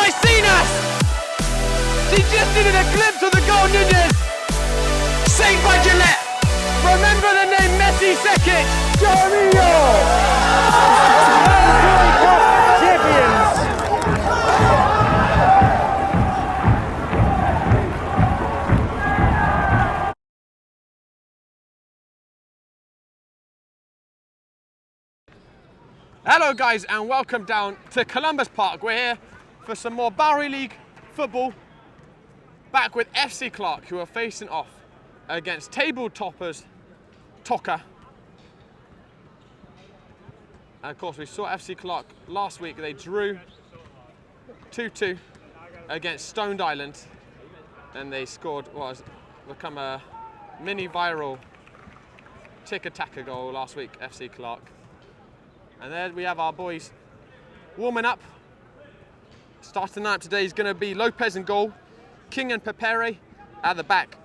they seen us? She just needed a glimpse of the goal ninjas. Saved by Gillette. Remember the name Messi Sekic. Jeremio. Champions. Hello guys and welcome down to Columbus Park. We're here for some more Bowery League football, back with FC Clark, who are facing off against table toppers Toca. And of course we saw FC Clark last week. They drew 2-2 against Stoned Island and they scored what has become a mini viral tick-a-tacker goal last week, FC Clark. And there we have our boys warming up. Starting out today is going to be Lopez in goal, King and Pepere at the back,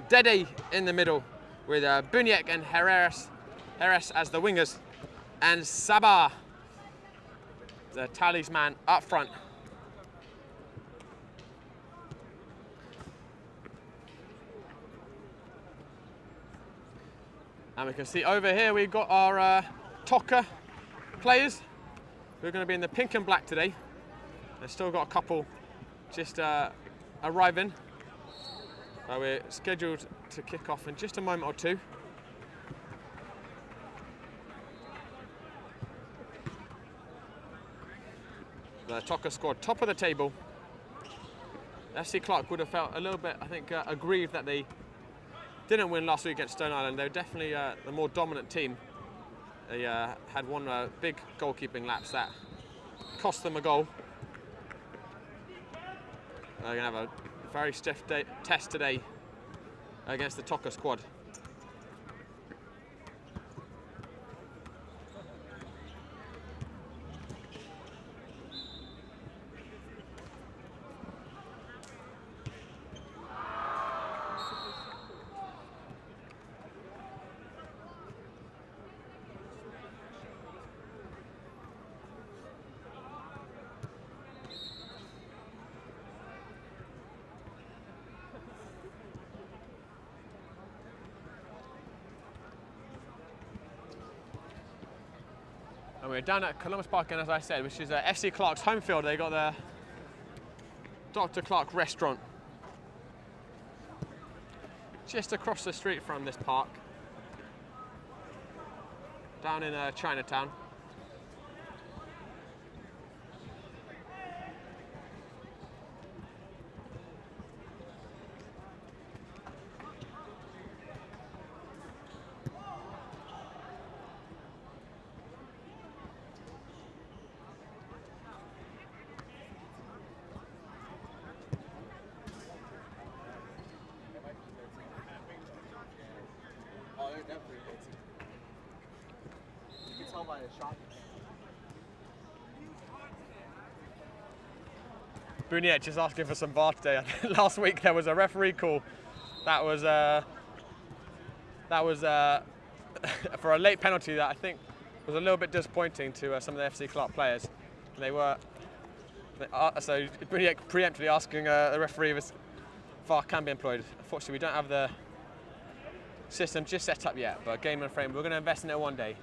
Dede in the middle with Buniek and Heres as the wingers, and Sabah, the talisman, up front. And we can see over here we've got our Toca players who are going to be in the pink and black today. They've still got a couple just arriving. We're scheduled to kick off in just a moment or two. The Toca Squad, top of the table. FC Clark would have felt a little bit, I think, aggrieved that they didn't win last week against Stone Island. They're definitely the more dominant team. They had one big goalkeeping lapse that cost them a goal. They're going to have a very stiff test today against the Toca Squad. And we're down at Columbus Park, and as I said, which is FC Clark's home field. They got the Dr. Clark restaurant just across the street from this park, down in Chinatown. By the shot. Buniek just asking for some VAR today. Last week there was a referee call that was for a late penalty that I think was a little bit disappointing to some of the FC Clark players. And so Buniek preemptively asking the referee if VAR can be employed. Unfortunately, we don't have the system just set up yet, but game and frame, we're going to invest in it one day.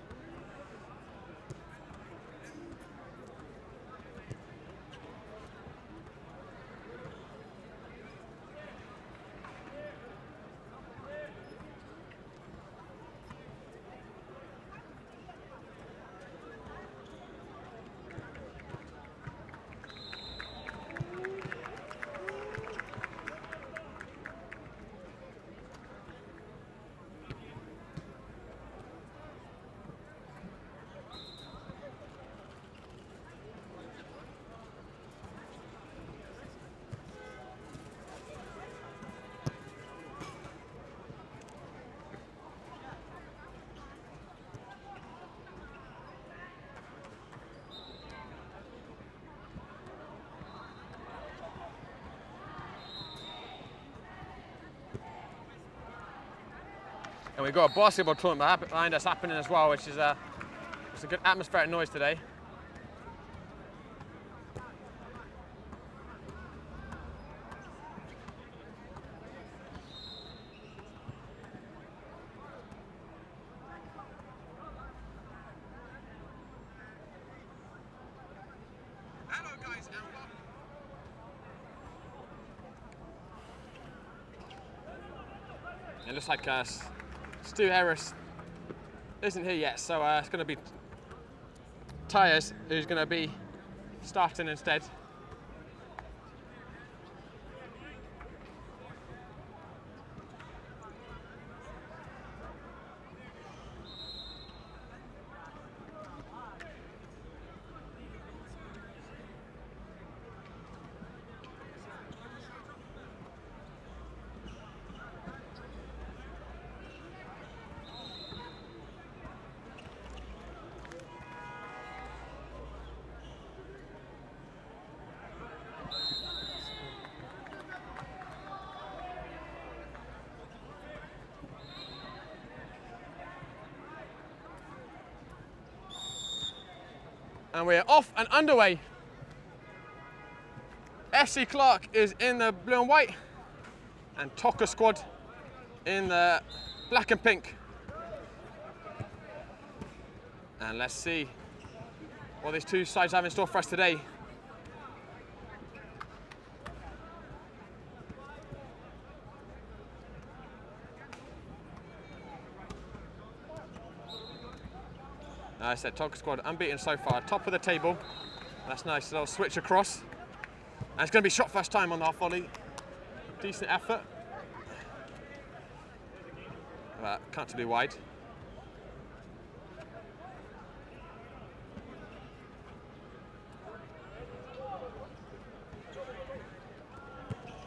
And we've got a basketball tournament behind us happening as well, which is it's a good atmospheric noise today. it looks like Stu Harris isn't here yet, so it's going to be Tyres who's going to be starting instead. And we're off and underway. FC Clark is in the blue and white, and Toca Squad in the black and pink. And let's see what these two sides have in store for us today. I said Toca Squad unbeaten so far, top of the table. That's nice, little switch across. And it's going to be shot first time on the half volley. Decent effort. Comfortably wide.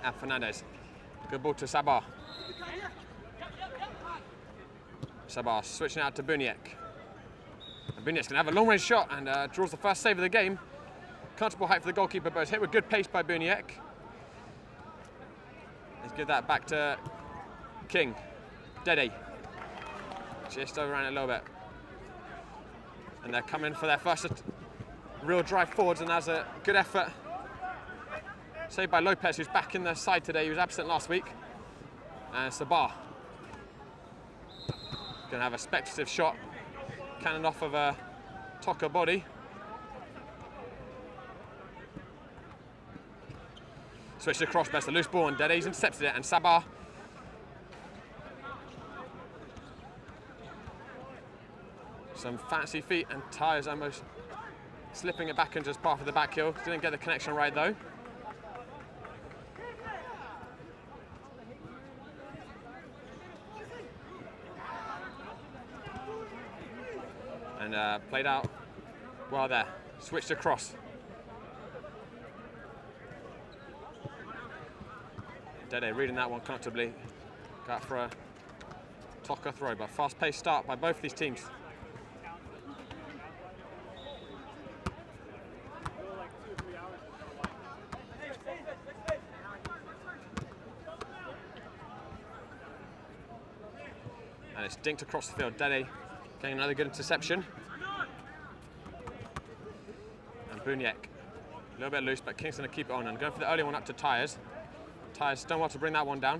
And Fernandez. Good ball to Sabah. Sabah switching out to Buniek. Buniek's going to have a long-range shot and draws the first save of the game. Comfortable height for the goalkeeper, but it's hit with good pace by Buniek. Let's give that back to King. Dede. Just overran it a little bit. And they're coming for their first real drive forwards, and that's a good effort. Saved by Lopez, who's back in the side today. He was absent last week. And Sabah. Going to have a speculative shot. Cannon off of a Toca body. Switched across, best a loose ball, and Dede's intercepted it, and Sabah. Some fancy feet, and Tyres almost slipping it back into his path of the back heel. Didn't get the connection right though. And played out well there. Switched across. Dede reading that one comfortably. Got for a Toca throw, but fast-paced start by both these teams. And it's dinked across the field. Dede getting another good interception. And Buniek, a little bit loose, but King's going to keep it on and going for the early one up to Tyres. Tyres done well to bring that one down.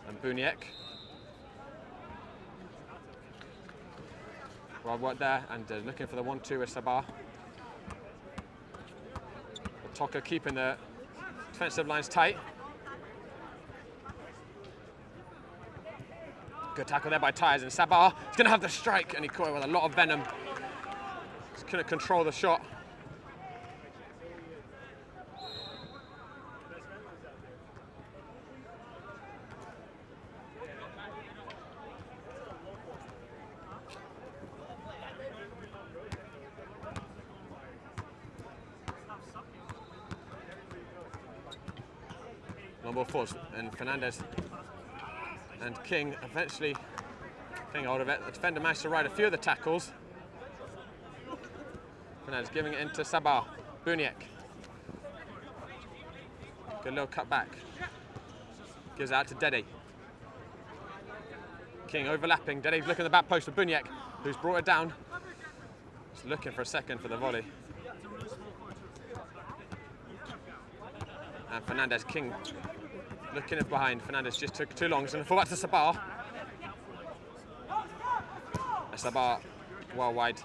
And Buniek. Well worked there, and looking for the 1-2 with Sabah. Toca keeping the defensive lines tight. Good tackle there by Tyres, and Sabah is going to have the strike, and he caught it with a lot of venom. Just couldn't control the shot. Long ball force, and Fernandez and King eventually getting hold of it. The defender managed to ride a few of the tackles. Fernandez giving it into Sabah. Buniek. Good little cut back. Gives it out to Dede. King overlapping. Dede's looking at the back post for Buniek, who's brought it down. Just looking for a second for the volley. And Fernandez, King looking in behind. Fernandez just took too long. He's going to fall back to Sabah. Sabah well wide.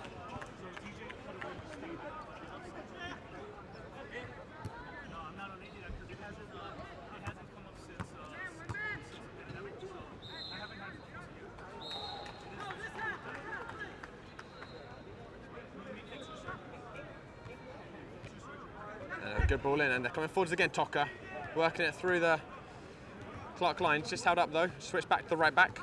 good ball in, and they're coming forwards again. Toca working it through the Clark lines, just held up though. Switch back to the right back.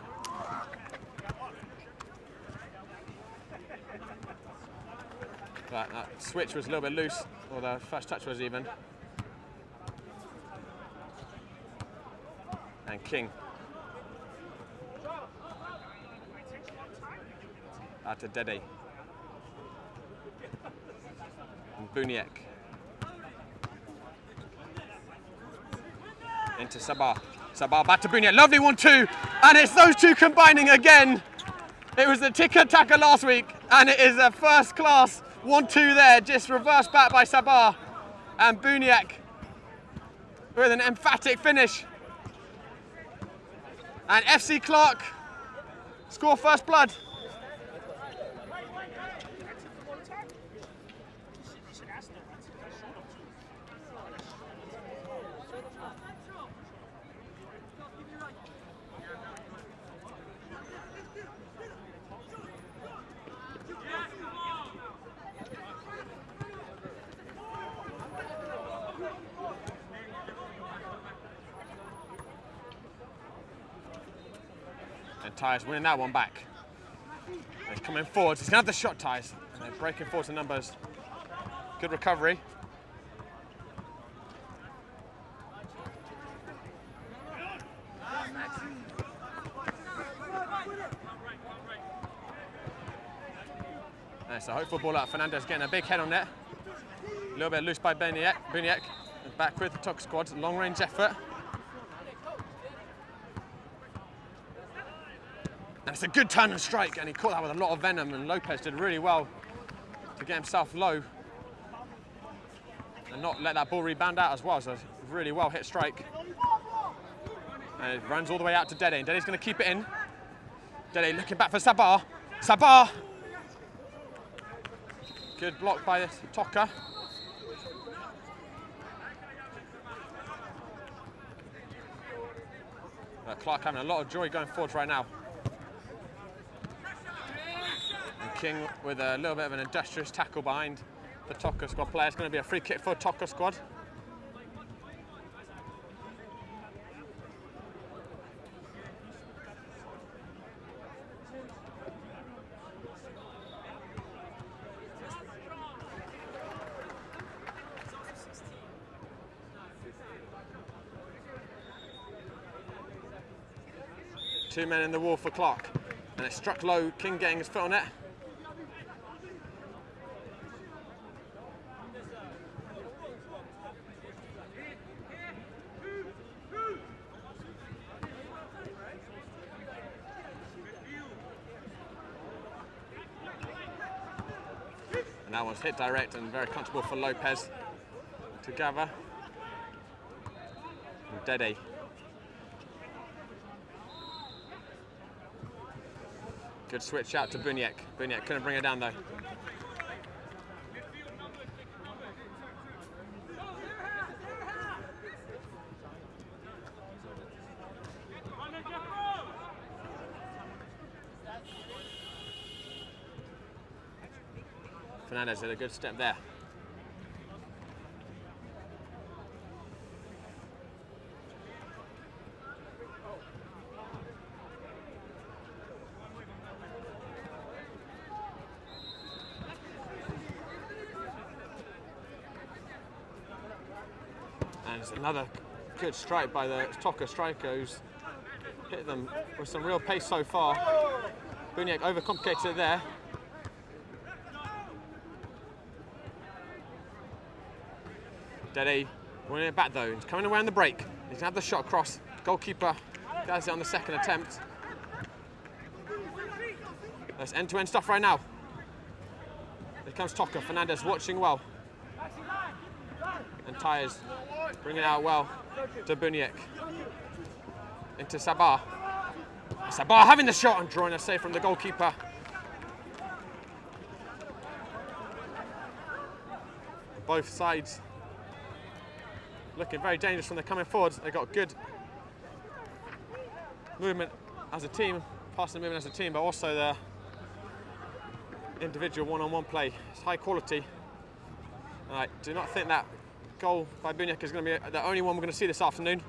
That switch was a little bit loose, or the first touch was even. And King. Out to Dede. And Buniek. Into Sabah. Sabah back to Buniek. Lovely 1-2. And it's those two combining again. It was the tiki-taka last week, and it is a first class 1-2 there, just reversed back by Sabah. And Buniek with an emphatic finish. And FC Clark score first blood. And Tyres winning that one back. They're coming forwards. He's going to have the shot, Tyres. And they're breaking forward to numbers. Good recovery. It's a hopeful ball out. Fernandez getting a big head on net. A little bit loose by Buniek. Back with the Toca Squad. Long range effort. And it's a good turn and strike, and he caught that with a lot of venom, and Lopez did really well to get himself low and not let that ball rebound out as well. So really well hit strike. And it runs all the way out to Dede, and Dede's going to keep it in. Dede looking back for Sabah. Sabah! Good block by Toca. Clark having a lot of joy going forward right now. And King with a little bit of an industrious tackle behind the Toca Squad player. It's going to be a free kick for Toca Squad. Two men in the wall for Clark, and it struck low. King getting his foot on it. And that one's hit direct and very comfortable for Lopez to gather. And Dede. Good switch out to Buniek. Buniek couldn't bring it down though. Fernandez did a good step there. And it's another good strike by the Toca striker, who's hit them with some real pace so far. Buniek overcomplicated it there. Dede winning it back though. He's coming away on the break. He's going to have the shot across. Goalkeeper does it on the second attempt. That's end-to-end stuff right now. Here comes Toca. Fernandez watching well. And Tyres bringing it out well to Buniek. Into Sabah. Sabah having the shot and drawing a save from the goalkeeper. Both sides looking very dangerous when they're coming forwards. They've got good movement as a team, passing movement as a team, but also the individual one-on-one play is high quality. And I do not think that goal by Buniek is going to be the only one we're going to see this afternoon.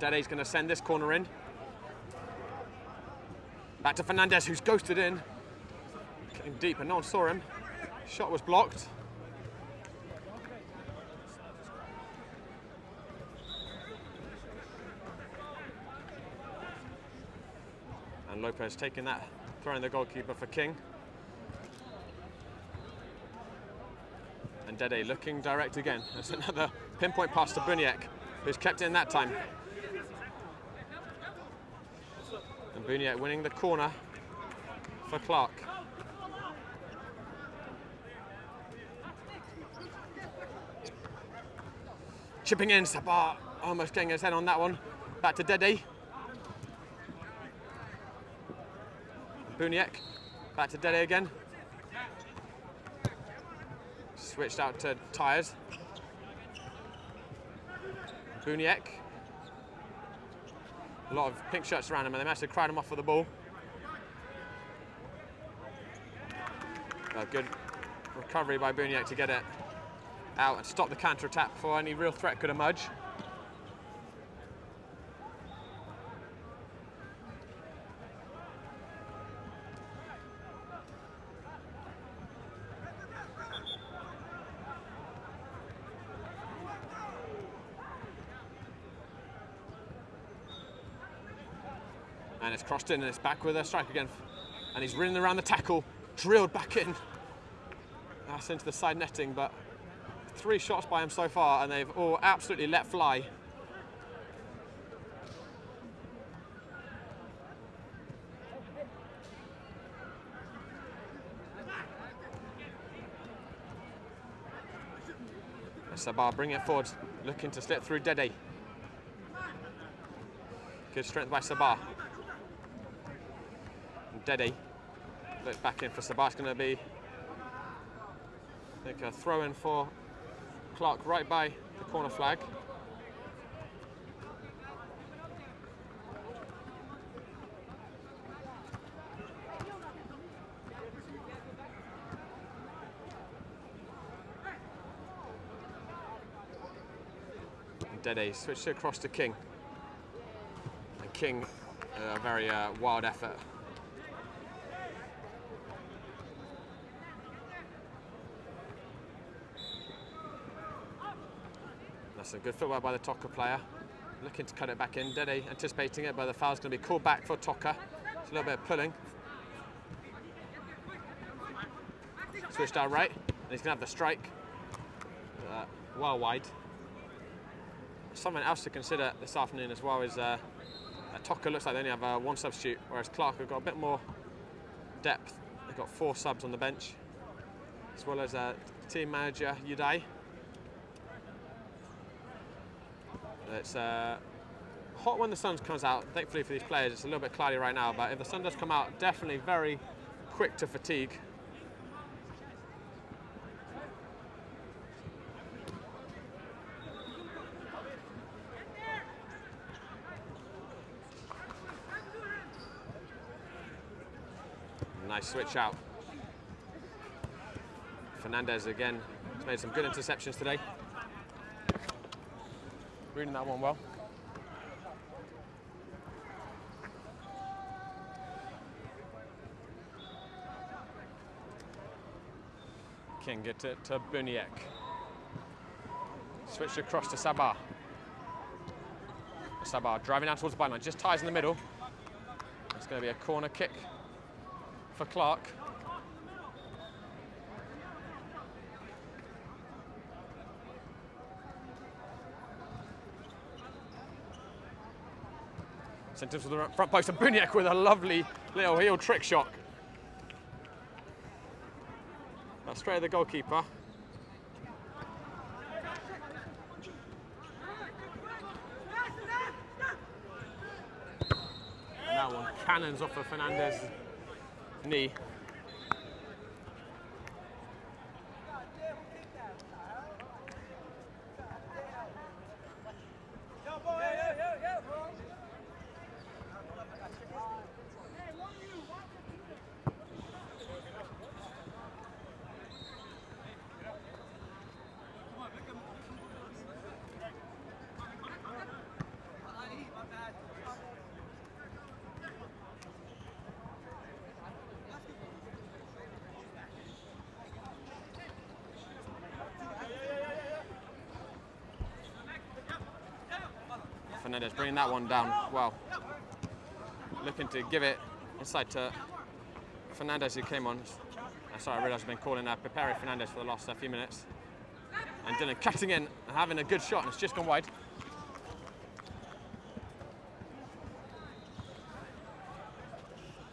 Dede's going to send this corner in. Back to Fernandez, who's ghosted in. Came deep and no one saw him. Shot was blocked. And Lopez taking that, throwing the goalkeeper for King. And Dede looking direct again. That's another pinpoint pass to Buniek, who's kept it in that time. And Buniek winning the corner for Clark. Chipping in, Sabah almost getting his head on that one. Back to Dede. Buniek, back to Dede again. Switched out to Tyres. Buniek. A lot of pink shirts around him and they managed to crowd him off for the ball. A good recovery by Buniek to get it out and stop the counter-attack before any real threat could emerge. And it's crossed in and it's back with a strike again. And he's ridden around the tackle, drilled back in. That's into the side netting, but 3 shots by him so far and they've all absolutely let fly. Sabah bringing it forward, looking to slip through Dede. Good strength by Sabah. Dede looks back in for Sabah. It's going to be, I think, a throw in for Clark right by the corner flag. Dede switched it across to King. And King, a very wild effort. That's a good footwork by the Toca player. Looking to cut it back in. Dede anticipating it, but the foul's going to be called back for Toca. It's a little bit of pulling. Switched out right, and he's going to have the strike. Well wide. Something else to consider this afternoon as well is Toca looks like they only have one substitute, whereas Clark have got a bit more depth. They've got 4 subs on the bench, as well as team manager Udai. It's hot when the sun comes out, thankfully for these players. It's a little bit cloudy right now, but if the sun does come out, definitely very quick to fatigue. Nice switch out. Fernandez again has made some good interceptions today. Reading that one well. King gets it to Buniek. Switch across to Sabah. Sabah driving out towards the byline, just ties in the middle. It's going to be a corner kick for Clark. Sent it to the front post, and Buniek with a lovely little heel trick shot. That's straight at the goalkeeper. And that one cannons off of Fernandez's knee. Fernandez bringing that one down well. Looking to give it inside to Fernandez, who came on. Sorry, I realised I've been calling Pepe Fernandez for the last few minutes. And Dylan cutting in and having a good shot, and it's just gone wide.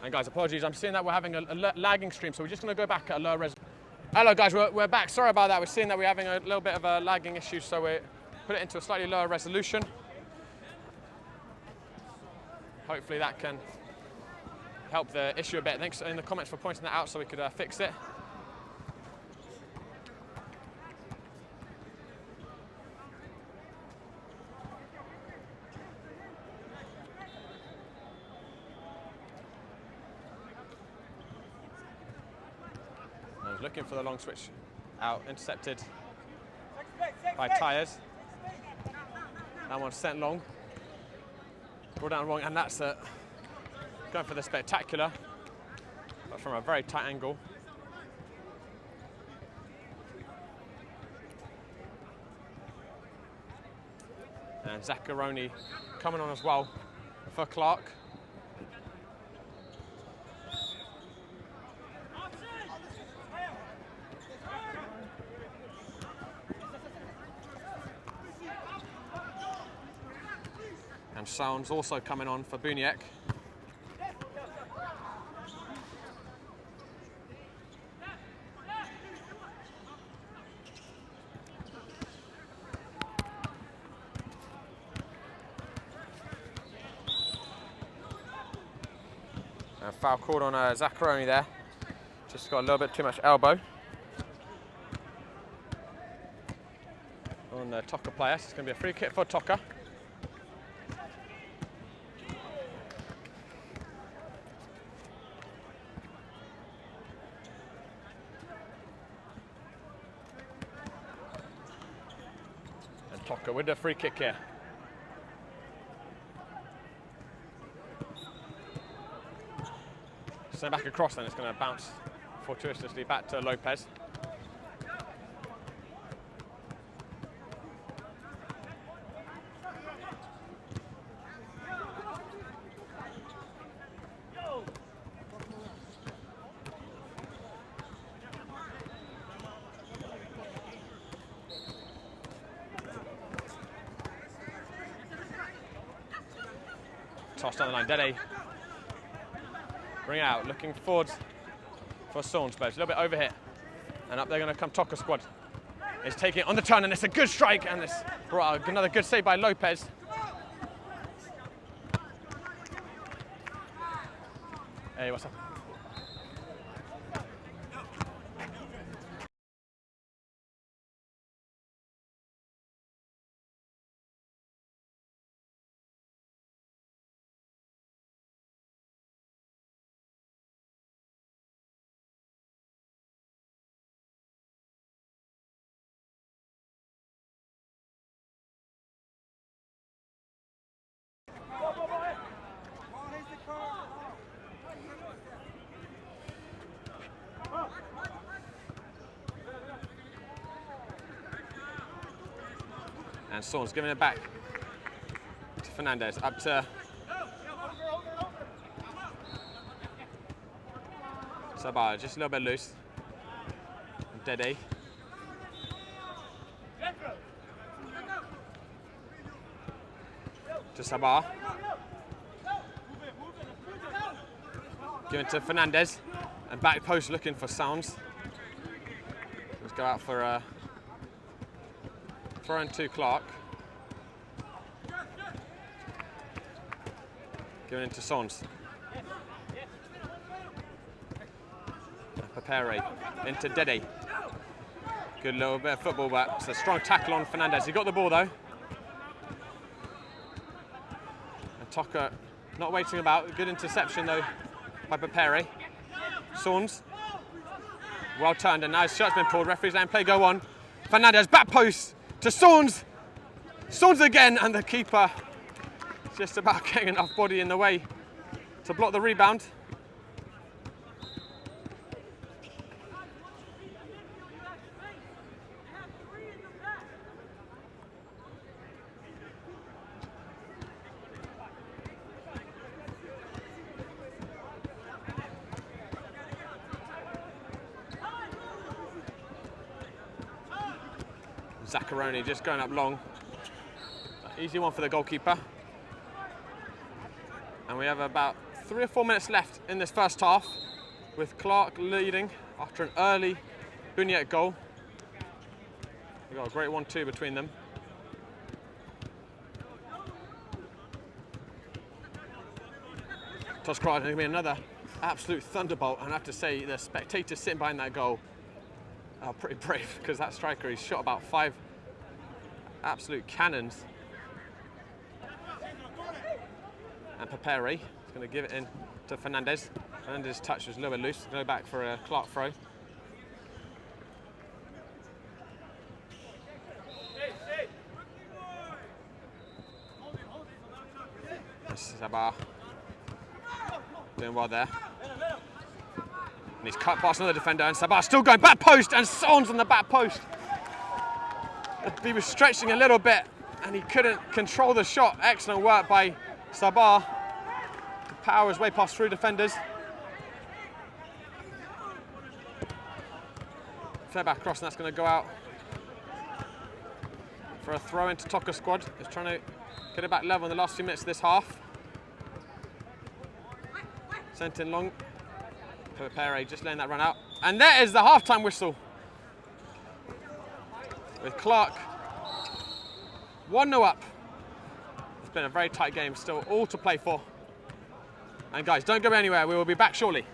And guys, apologies, I'm seeing that we're having a lagging stream, so we're just going to go back at a lower resolution. Hello guys, we're back. Sorry about that. We're seeing that we're having a little bit of a lagging issue, so we put it into a slightly lower resolution. Hopefully that can help the issue a bit. Thanks in the comments for pointing that out so we could fix it. I was looking for the long switch out, intercepted by Tyres. That one's sent long. Brought down wrong, and that's going for the spectacular, but from a very tight angle. And Zaccaroni coming on as well for Clark. And Sounds also coming on for Buniek. And foul called on Zaccaroni there. Just got a little bit too much elbow on the Toca player. So it's going to be a free kick for Toca. And Toca with the free kick here. Send back across, then it's going to bounce fortuitously back to Lopez. Tossed down the line, Dede. Bring out, looking forward for Saunds, but it's a little bit overhit. And up they're going to come Toca Squad. It's taking it on the turn, and it's a good strike, and it's brought out another good save by Lopez. Hey, what's up? And Saunds giving it back to Fernandez, up to Sabah, just a little bit loose. Dede. To Sabah. Give it to Fernandez, and back post looking for Sounds. Let's go out for a throw in to Clark. Giving it to Sounds. Pepe into Dede. Good little bit of football, but it's a strong tackle on Fernandez. He got the ball though. And Toca not waiting about. Good interception though by Pepe. Saunds. Well turned, and now his shirt's been pulled. Referee's letting play go on. Fernandez back post to Saunds. Saunds again, and the keeper just about getting enough body in the way to block the rebound. Zaccaroni just going up long. Easy one for the goalkeeper. And we have about 3 or 4 minutes left in this first half, with Clark leading after an early Buniet goal. We've got a great 1-2 between them. Toca Squad is going to be another absolute thunderbolt, and I have to say the spectators sitting behind that goal are pretty brave, because that striker, he's shot about 5 absolute cannons. And Papere is going to give it in to Fernandez. Fernandez's touch was a little bit loose. Go back for a Clark throw. Sabah doing well there. And he's cut past another defender, and Sabah still going back post, and Son's on the back post. He was stretching a little bit and he couldn't control the shot. Excellent work by Sabah to power his way past 3 defenders. Fair back cross, and that's going to go out for a throw into Toca Squad. He's trying to get it back level in the last few minutes of this half. Sent in long. Papere just letting that run out. And there is the half-time whistle. With Clark 1-0 up. It's been a very tight game, still all to play for. And guys, don't go anywhere, we will be back shortly.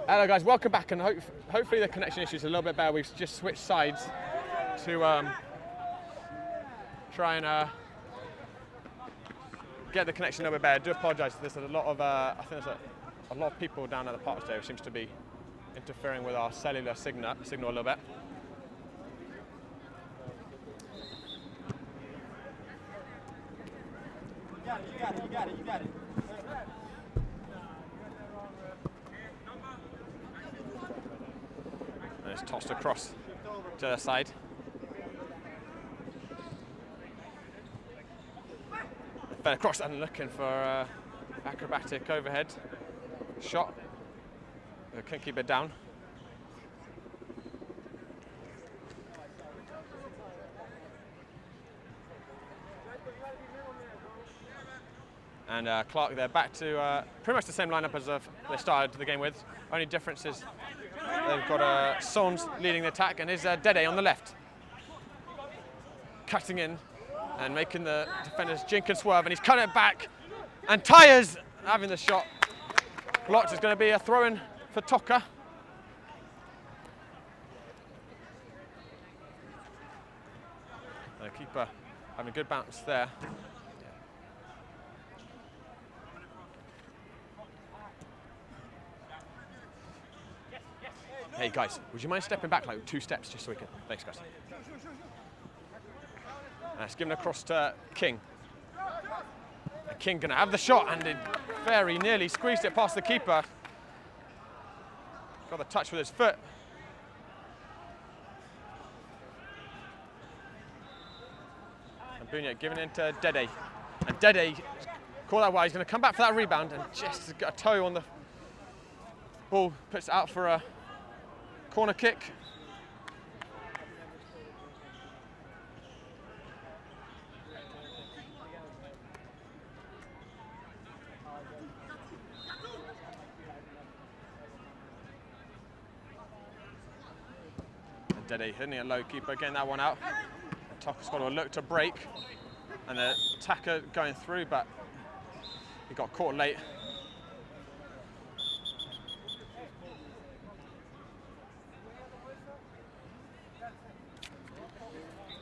Hello guys, welcome back, and hopefully the connection issue is a little bit better. We've just switched sides to try and get the connection a little bit better. I do apologise. There's a lot of I think there's a lot of people down at the park today who seems to be interfering with our cellular signal a little bit. You got it. And it's tossed across to the side. Fed across and looking for acrobatic overhead shot. They couldn't keep it down. And Clark, they're back to pretty much the same lineup as they started the game with. Only difference is they've got Sons leading the attack and is Dede on the left. Cutting in and making the defenders jink and swerve, and he's cutting it back. And Tyres having the shot blocked. Is going to be a throw-in for Toca. The keeper having a good bounce there. Hey guys, would you mind stepping back like 2 steps just so we can... Thanks guys. It's given across to King. And King gonna have the shot and it very nearly squeezed it past the keeper. Got the touch with his foot. And Bunyek giving in to Dede. And Dede, call that wide, he's gonna come back for that rebound and just got a toe on the ball, puts it out for a corner kick. And Dede hitting it low, keeper getting that one out. Toca Squad will look to break, and the attacker going through, but he got caught late.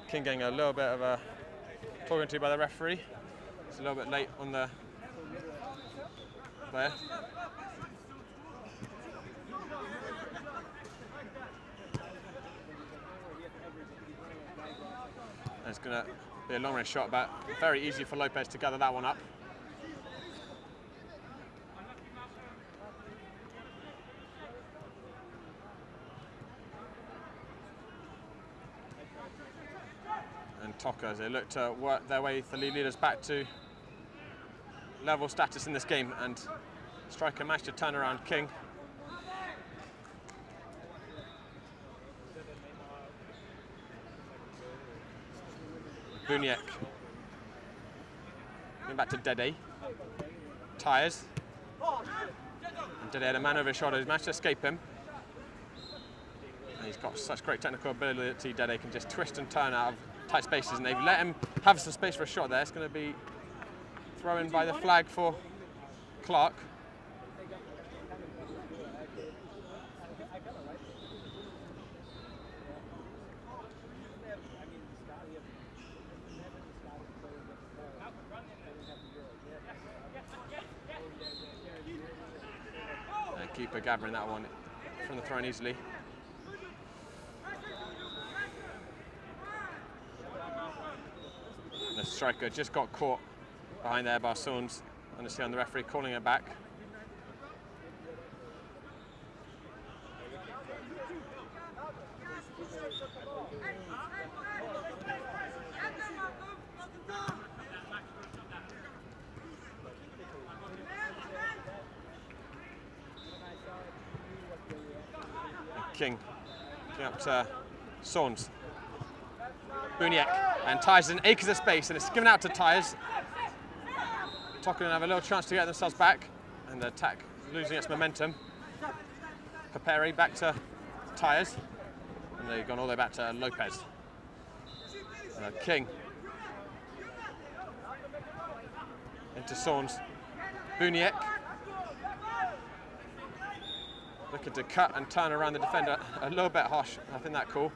King getting a little bit of a talking to by the referee. It's a little bit late on the there. And it's going to be a long range shot, but very easy for Lopez to gather that one up. Toca, as they look to work their way the lead leaders back to level status in this game, and striker managed to turn around King. Bunyek. Going back to Dede. Tyres. And Dede had a man over his shoulder. He's managed to escape him. And he's got such great technical ability. Dede can just twist and turn out of tight spaces, and they've let him have some space for a shot there. It's going to be thrown by the flag for Clark. And keeper gathering that one from the throw-in easily. The striker just got caught behind there by Sons, and you see on the referee calling it back. King up to Sons. Bunyek, and Tyres in acres of space, and it's given out to Tyres. Toca have a little chance to get themselves back, and the attack losing its momentum. Paperi back to Tyres, and they've gone all the way back to Lopez. King into Sons. Bunyek looking to cut and turn around the defender a little bit harsh. I think that call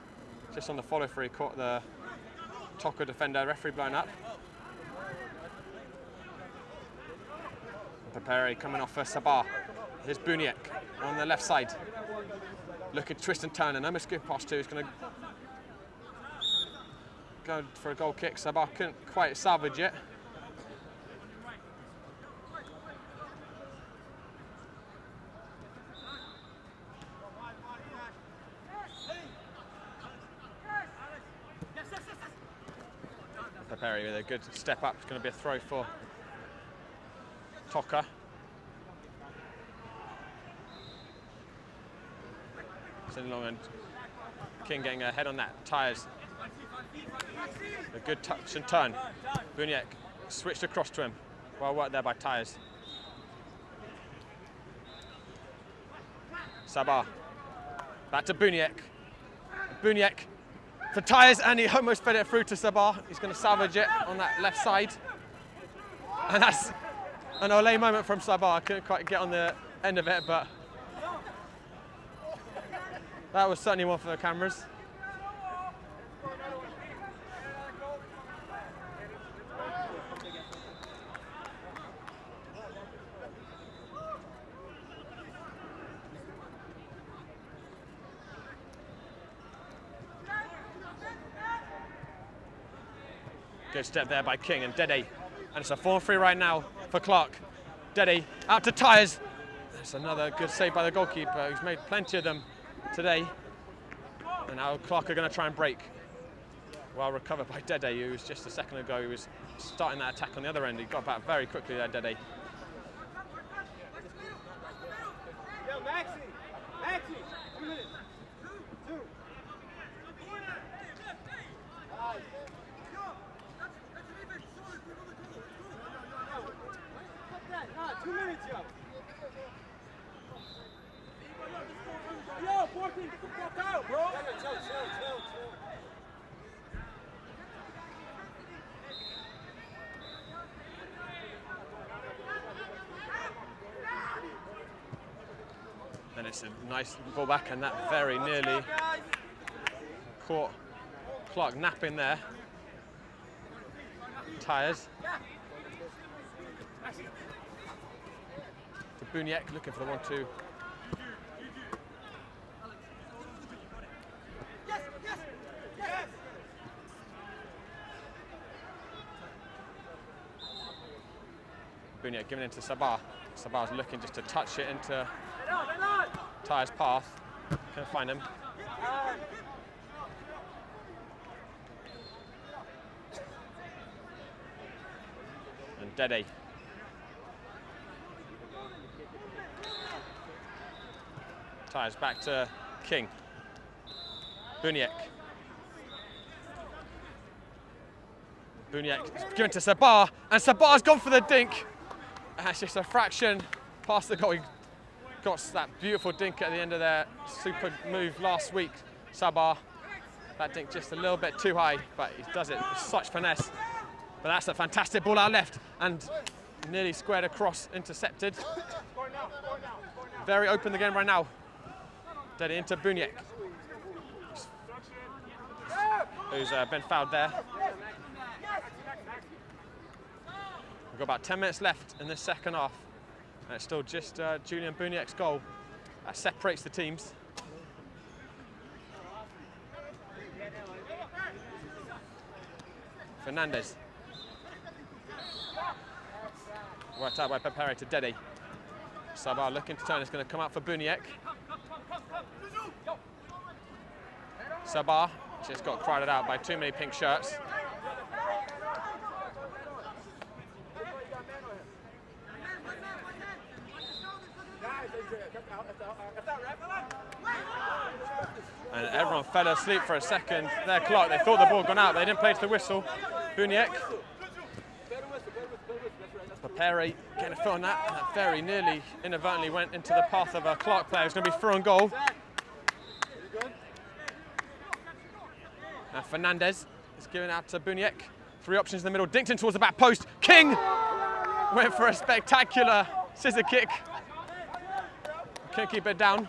just on the follow through, caught the Toca defender. Referee blown up. Bowery coming off for Sabah. Here's Buniek on the left side. Looking to twist and turn, and almost good pass too. He's going to go for a goal kick. Sabah couldn't quite salvage it. Bowery with a good step up. It's going to be a throw for Toca. Sending long and King getting a head on that. Tyres. A good touch and turn. Buniek switched across to him. Well worked there by Tyres. Sabah. Back to Buniek. Buniek for Tyres, and he almost fed it through to Sabah. He's going to salvage it on that left side. And that's an Olé moment from Sabah. I couldn't quite get on the end of it, but that was certainly one for the cameras. Good step there by King and Dede. And it's a 4-3 right now for Clark. Dede out to Tyres. That's another good save by the goalkeeper, who's made plenty of them today. And now Clark are going to try and break. Well recovered by Dede, who was just a second ago, he was starting that attack on the other end. He got back very quickly there, Dede. Yo, Maxi! Maxi! 2 minutes. 2. Nah, 2 minutes, yo. Yo, 14, get the fuck out, bro. Chill. And it's a nice ball back, and that very nearly caught Clark napping there. Tyres. To Buniek, looking for the 1-2. Buniek giving it to Sabah. Sabah's looking just to touch it into Tyres' path. Can't find him. And Dede. Tyres back to King. Buniek. Buniek given to Sabah, and Sabah's gone for the dink. That's just a fraction past the goal. He got that beautiful dink at the end of their super move last week. Sabah, that dink just a little bit too high, but he does it with such finesse. But that's a fantastic ball out left, and nearly squared across, intercepted. Very open the game right now. Dead into Buniek, who's been fouled there. We've got about 10 minutes left in this second half, and it's still just Julian Buniek's goal that separates the teams. Fernandez. Worked out by Bowery to Dede. Sabah looking to turn, it's going to come out for Buniek. Sabah just got crowded out by too many pink shirts. And everyone fell asleep for a second. Their clock, they thought the ball had gone out. They didn't play to the whistle. Buniek. Bowery getting a foot on that. And that very nearly, inadvertently went into the path of a Clark player. It's going to be through on goal. And Fernandez is giving out to Buniek. 3 options in the middle. Dinked in towards the back post. King went for a spectacular scissor kick. Can't keep it down.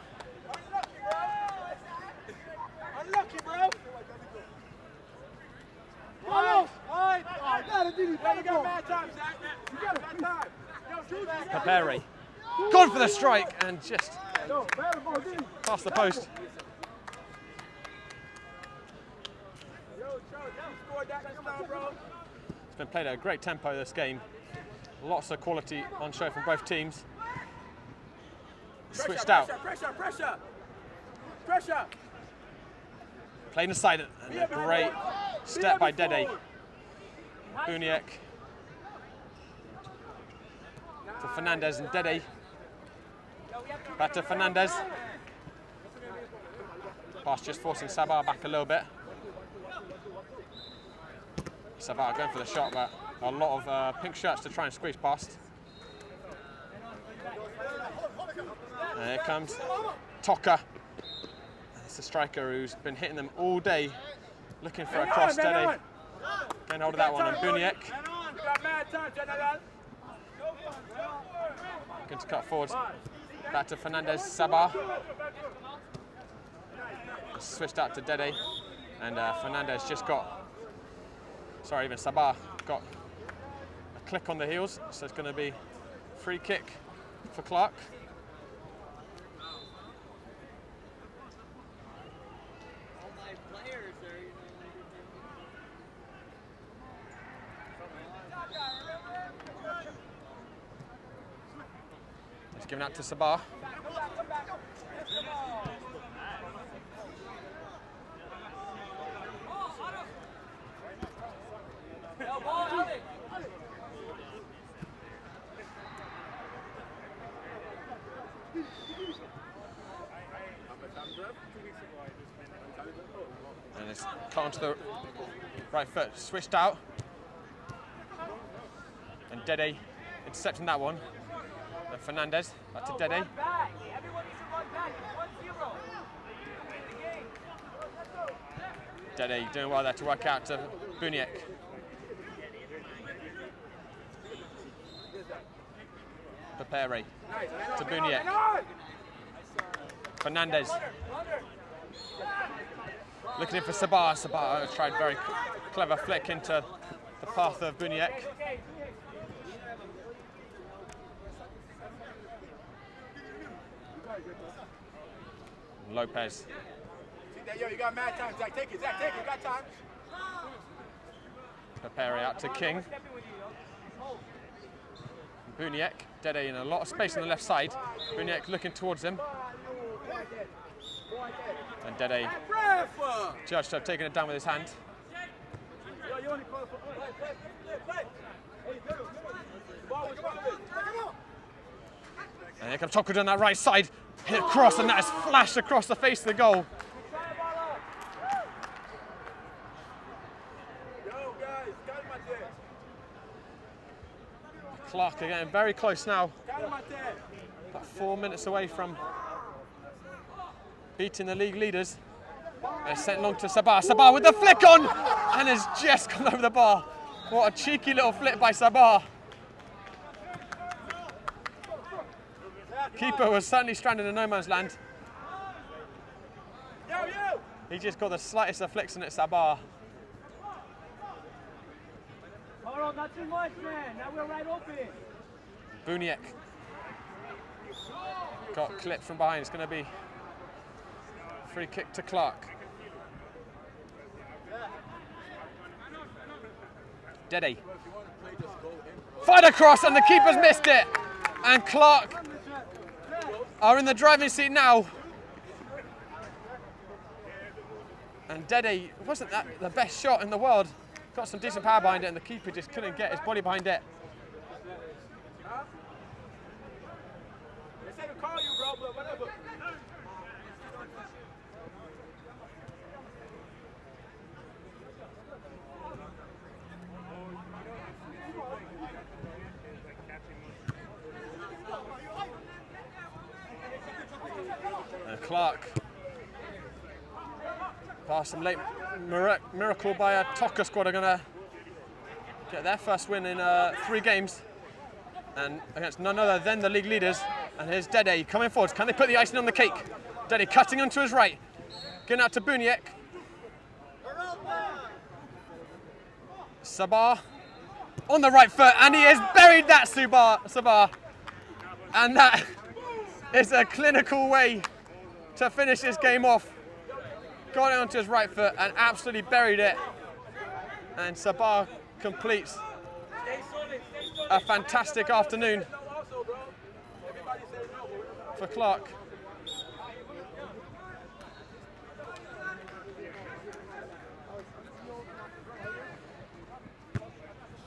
Unlucky, bro. Bowery. Gone for the strike and just past the post. It's been played at a great tempo this game. Lots of quality on show from both teams. Switched out. Pressure. Playing aside it. And a great step by Dede. Buniek. To Fernandez and Dede. Back to Fernandez. Pass just forcing Sabah back a little bit. Sabah going for the shot, but a lot of pink shirts to try and squeeze past. And here comes Toca. It's the striker who's been hitting them all day, looking for a cross. Dede getting hold of that one, and Buniek going to cut forward. Back to Fernandez, Sabah. Switched out to Dede, and Fernandez just got, sorry, even Sabah got a click on the heels, so it's going to be free kick for Clark. It's given out to Sabah. And it's cut onto the right foot, switched out. And Dede intercepting that one. And Fernandez, back to Dede. Dede doing well there to work out to Buniek. Bowery to Buniek. Fernandez. Looking in for Sabah. Sabah tried very clever flick into the path of Buniek. Lopez. Yo, you got mad time, Zach. Take it, you got time. Bowery out to King. Buniek, Dede in a lot of space on the left side. Buniek looking towards him. And Dede judged to have taken it down with his hand. And here comes Toca on that right side. Hit across, and that is flashed across the face of the goal. Clark are getting very close now. About 4 minutes away from beating the league leaders. They're sent long to Sabah. Sabah with the flick on, and has just gone over the bar. What a cheeky little flip by Sabah. Keeper was certainly stranded in no man's land. He just got the slightest of flicks on it, Sabah. Hold on, not too much, man. Now we're right open. Buniek got clipped from behind. It's going to be free kick to Clark. Dede. Fired across, and the keeper's missed it. And Clark are in the driving seat now. And Dede wasn't that the best shot in the world. Got some decent power behind it, and the keeper just couldn't get his body behind it. They say to call you, bro, but whatever. And Clark, past some late miracle by a Toca Squad, are going to get their first win in 3 games, and against none other than the league leaders. And here's Dede coming forward. Can they put the icing on the cake? Dede cutting onto his right, getting out to Buniek. Sabah on the right foot, and he has buried that Sabah. And that is a clinical way to finish this game off. Got it onto his right foot and absolutely buried it. And Sabah completes a fantastic afternoon for Clark.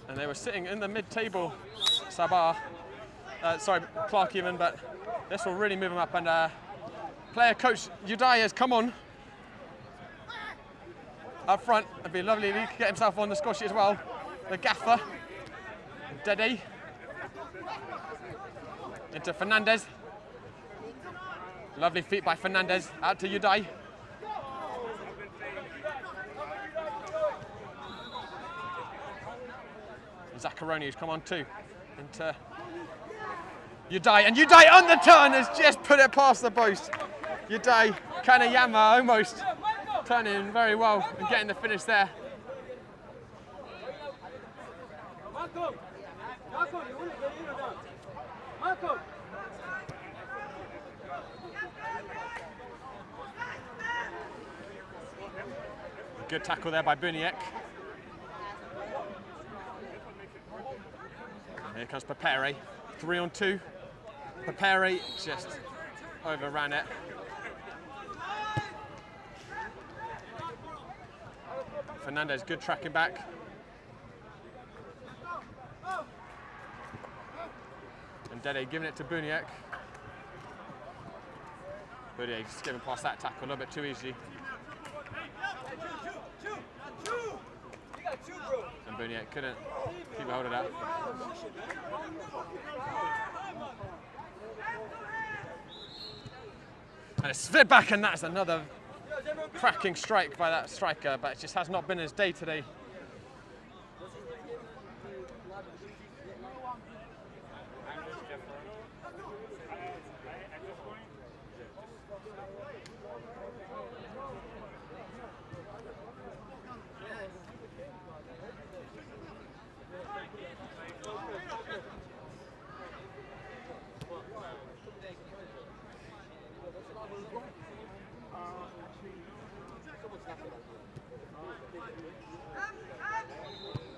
And they were sitting in the mid-table, Sabah, Clark even, but this will really move them up. And player coach Udai has come on up front. It'd be lovely if he could get himself on the score sheet as well. The gaffer, Dede, into Fernandez. Lovely feet by Fernandez, out to Udai. Zaccaroni, who's come on too, into Udai, and Udai on the turn has just put it past the post. Udai Kanayama almost turning very well and getting the finish there. Good tackle there by Buniek. Here comes Papere, 3-on-2. Papere just overran it. Fernandez, good tracking back. And Dede giving it to Buniek. Buniek just giving past that tackle a little bit too easily. And Buniek couldn't keep a hold of that. And it's slid back, and that's another cracking strike by that striker, but it just has not been his day today.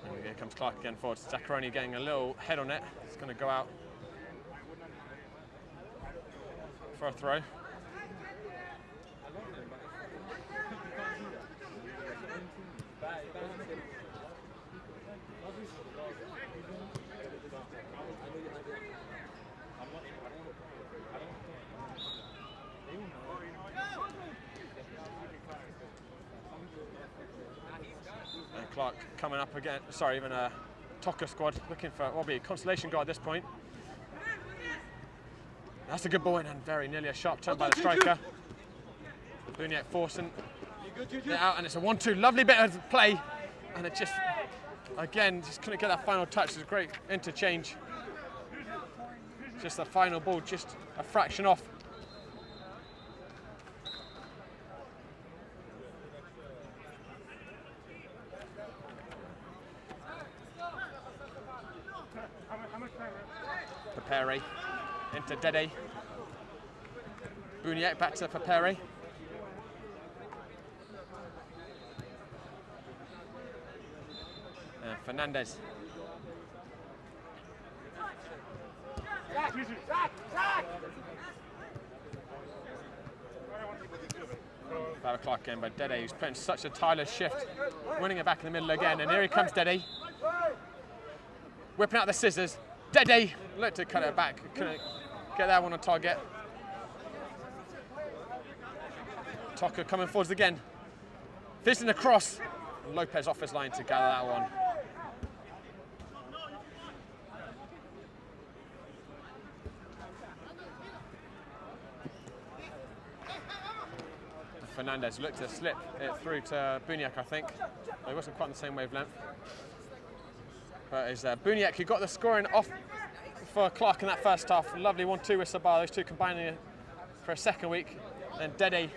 And here comes Clark again forward. Zaccaroni getting a little head on it. It's going to go out for a throw. And Clark coming up again, sorry, even a Toca Squad looking for what will be a consolation goal at this point. That's a good ball in, and very nearly a sharp turn by the striker. Buniek forcing it out, and it's a 1-2. Lovely bit of play, and it just, again, just couldn't get that final touch. It was a great interchange. Just the final ball, just a fraction off. Papere into Dede. Buniek back to Papere. And Fernandez. About Clark again by Dede, who's putting such a tireless shift, winning it back in the middle again. And here he comes, Dede. Whipping out the scissors. Dede looked to cut it back, couldn't get that one on target. Toca coming forwards again. Fizzing across. Lopez off his line to gather that one. Fernandez looked to slip it through to Buniek, I think. He wasn't quite on the same wavelength. But it's Buniek who got the scoring off for Clark in that first half. Lovely 1-2 with Sabah, those two combining for a second week. Then Dede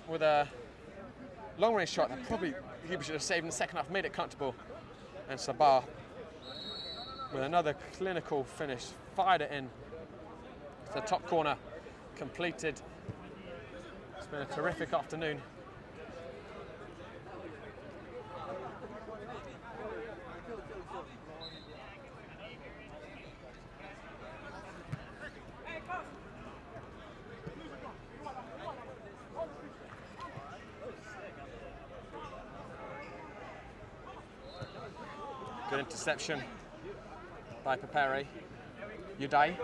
with a long range shot that probably he should have saved in the second half, made it comfortable. And Sabah with another clinical finish fired it in. It's the top corner completed. It's been a terrific afternoon. Good interception by Papere. Udai.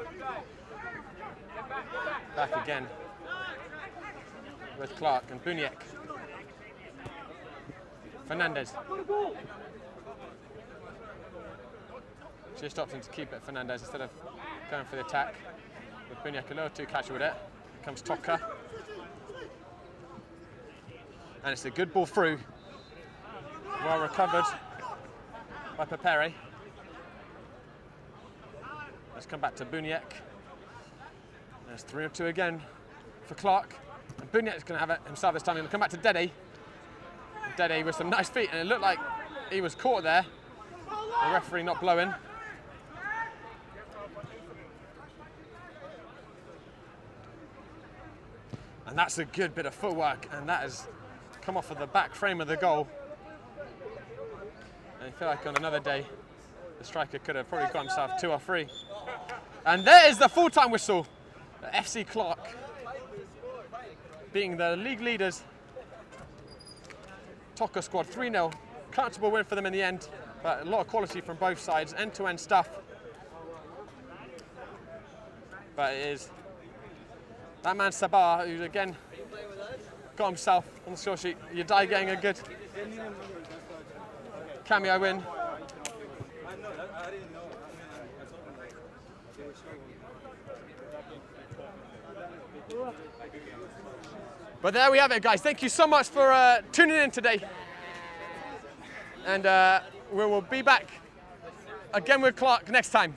Back again with Clark and Buniek. Fernandez. Just opting to keep it Fernandez instead of going for the attack. With Buniek a little too catchy with it. Here comes Toca. And it's a good ball through. Well recovered by Papere. Let's come back to Buniek. There's 3-2 again for Clark. And Buniek's going to have it himself this time. He'll come back to Dede. Dede with some nice feet, and it looked like he was caught there. The referee not blowing. And that's a good bit of footwork, and that has come off of the back frame of the goal. And I feel like on another day, the striker could have probably got himself 2 or 3. And there is the full-time whistle. FC Clark being the league leaders. Toca Squad 3-0. Comfortable win for them in the end, but a lot of quality from both sides, end-to-end stuff. But it is that man Sabah, who's again got himself on the score sheet. Udai getting a good cameo win. But there we have it, guys. Thank you so much for tuning in today. And we will be back again with Clark next time.